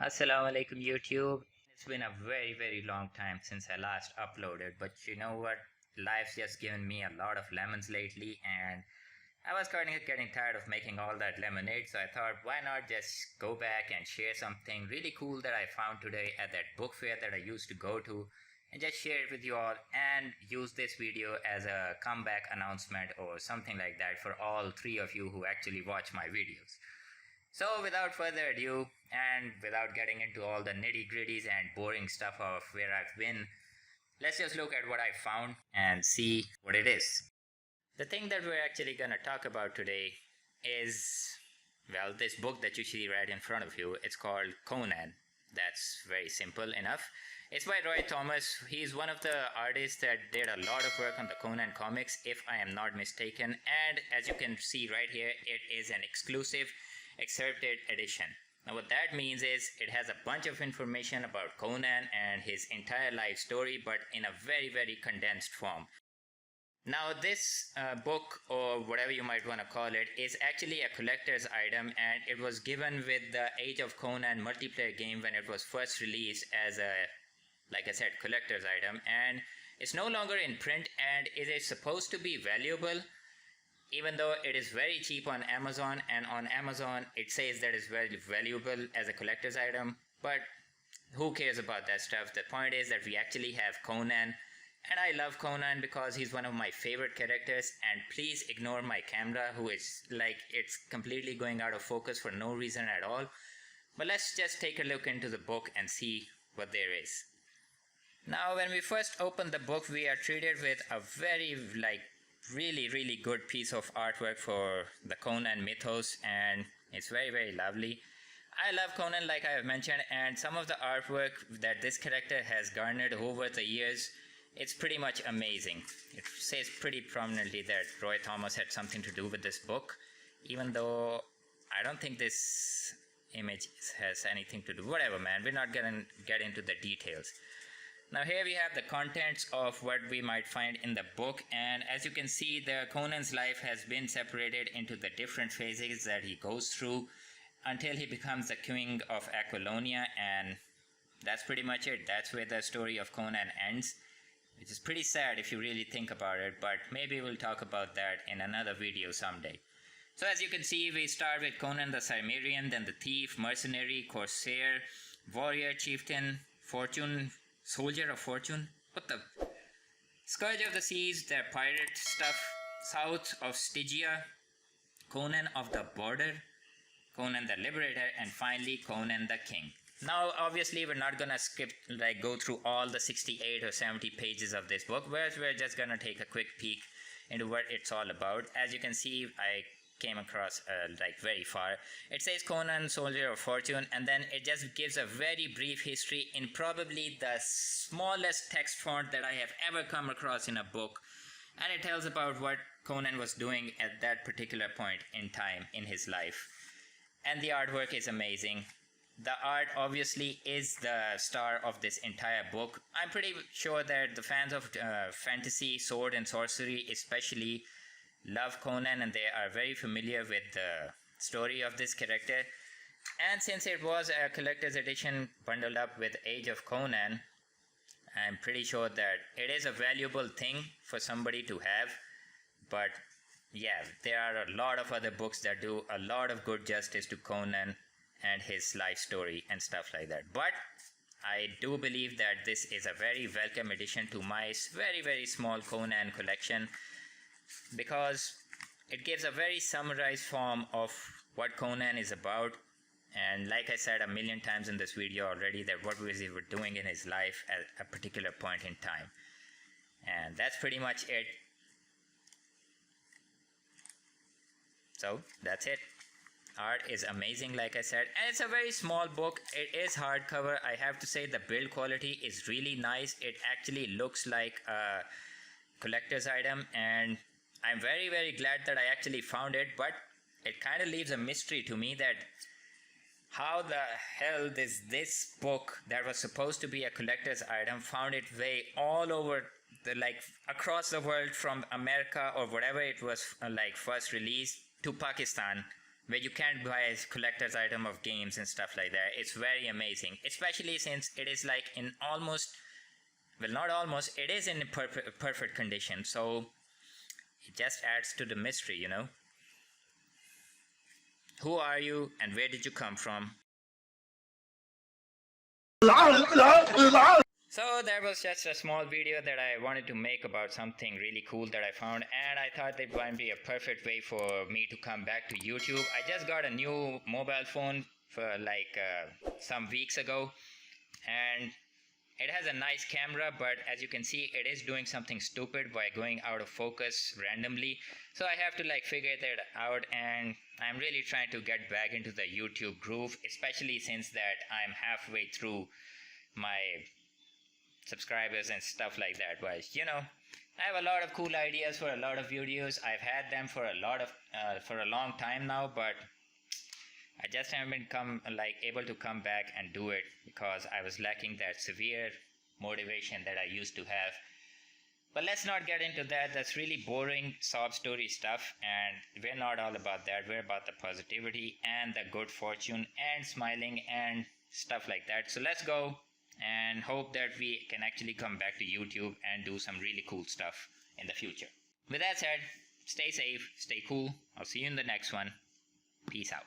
Assalamu alaikum YouTube. It's been a very long time since I last uploaded, but you know what? Life's just given me a lot of lemons lately, and I was kind of getting tired of making all that lemonade, so I thought, why not just go back and share something really cool that I found today at that book fair that I used to go to, and just share it with you all, and use this video as a comeback announcement or something like that for all three of you who actually watch my videos. So, without further ado, and without getting into all the nitty gritties and boring stuff of where I've been, let's just look at what I found and see what it is. The thing that we're actually going to talk about today is, well, this book that you see right in front of you. It's called Conan. That's very simple enough. It's by Roy Thomas. He's one of the artists that did a lot of work on the Conan comics, if I am not mistaken. And as you can see right here, it is an exclusive Excerpted edition. Now what that means is it has a bunch of information about Conan and his entire life story, but in a very condensed form. Now this book, or whatever you might want to call it, is actually a collector's item, and it was given with the Age of Conan multiplayer game when it was first released as a, like I said, collector's item, and it's no longer in print, and it is supposed to be valuable, even though it is very cheap on Amazon, and on Amazon it says that it's very valuable as a collector's item, but who cares about that stuff? The point is that we actually have Conan, and I love Conan because he's one of my favorite characters. And please ignore my camera, who is like, it's completely going out of focus for no reason at all. But let's just take a look into the book and see what there is. Now when we first open the book, we are treated with a very really good piece of artwork for the Conan mythos, and it's very lovely. I love Conan, like I have mentioned, and some of the artwork that this character has garnered over the years, it's pretty much amazing. It says pretty prominently that Roy Thomas had something to do with this book, even though I don't think this image has anything to do. Whatever, man, we're not gonna get into the details. Now here we have the contents of what we might find in the book, and as you can see, the Conan's life has been separated into the different phases that he goes through until he becomes the king of Aquilonia, and that's pretty much it. That's where the story of Conan ends, which is pretty sad if you really think about it, but maybe we'll talk about that in another video someday. So as you can see, we start with Conan the Cimmerian, then the thief, mercenary, corsair, warrior, chieftain, fortune, soldier of fortune, what the? Scourge of the seas, their pirate stuff, south of Stygia, Conan of the border, Conan the liberator, and finally Conan the king. Now obviously we're not gonna go through all the 68 or 70 pages of this book, whereas we're just gonna take a quick peek into what it's all about. As you can see, I came across very far. It says Conan, soldier of fortune, and then it just gives a very brief history in probably the smallest text font that I have ever come across in a book, and it tells about what Conan was doing at that particular point in time in his life. And the artwork is amazing. The art obviously is the star of this entire book. I'm pretty sure that the fans of fantasy, sword and sorcery especially love Conan, and they are very familiar with the story of this character. And since it was a collector's edition bundled up with Age of Conan, I'm pretty sure that it is a valuable thing for somebody to have. But yeah, there are a lot of other books that do a lot of good justice to Conan and his life story and stuff like that. But I do believe that this is a very welcome addition to my very small Conan collection, because it gives a very summarized form of what Conan is about, and like I said a million times in this video already, that what was he doing in his life at a particular point in time. And that's pretty much it. So that's it. Art is amazing, like I said, and it's a very small book. It is hardcover. I have to say the build quality is really nice. It actually looks like a collector's item, and I'm very glad that I actually found it, but it kind of leaves a mystery to me that how the hell this book that was supposed to be a collector's item found its way all over across the world, from America or whatever it was first released, to Pakistan, where you can't buy a collector's item of games and stuff like that. It's very amazing, especially since it is like in almost, well, not almost, it is in perfect condition. So it just adds to the mystery, you know. Who are you and where did you come from? So that was just a small video that I wanted to make about something really cool that I found, and I thought it might be a perfect way for me to come back to YouTube. I just got a new mobile phone for like some weeks ago, and it has a nice camera, but as you can see, it is doing something stupid by going out of focus randomly. So I have to like figure that out, and I'm really trying to get back into the YouTube groove, especially since that I'm halfway through my subscribers and stuff like that. But you know, I have a lot of cool ideas for a lot of videos. I've had them for a long time now, but I just haven't been able to come back and do it because I was lacking that severe motivation that I used to have. But let's not get into that. That's really boring sob story stuff, and we're not all about that. We're about the positivity and the good fortune and smiling and stuff like that. So let's go and hope that we can actually come back to YouTube and do some really cool stuff in the future. With that said, stay safe, stay cool. I'll see you in the next one. Peace out.